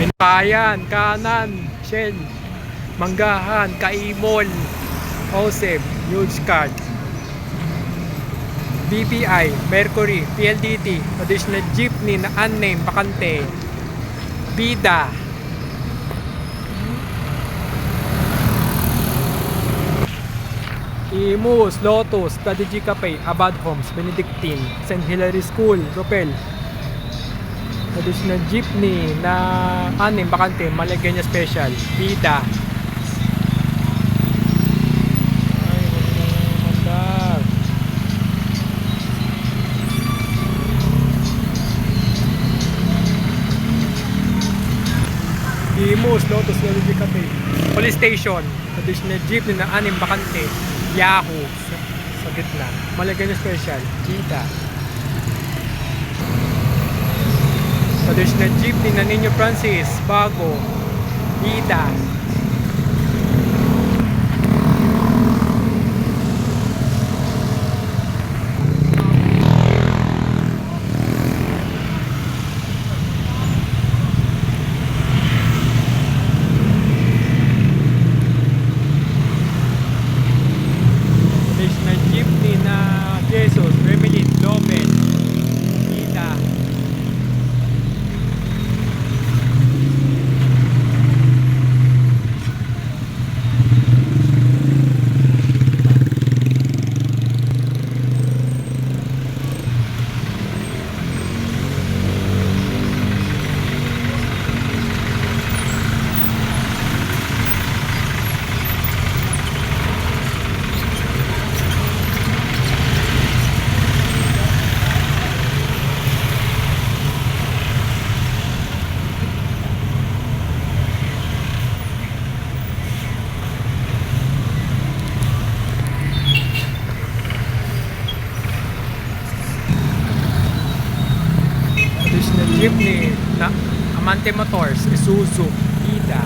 Binbayan, Kanan, Shell, Manggahan, Kaimol, OSEB, Huge Card, BPI, Mercury, PLDT, additional jeepney na unnamed, bakante, Bida, Imus, Lotus, Prodigy Cafe, Abad Homes, Benedictine, St. Hilary School, Ropel, additional jeepney na unnamed, bakante, Malagueña Special, Bida. Imus, Lotus, Prodigy Cafe, Police Station, additional jeepney na anim, bakante, Yahoo sa gitna, Malagueña Special, Kita, additional jeepney na Niño Francis, Bago, Ida, additional jeepney na Jesus, Remelin, Lobel, Ida, additional jeepney na Amante Motors, Isuzu, Ida,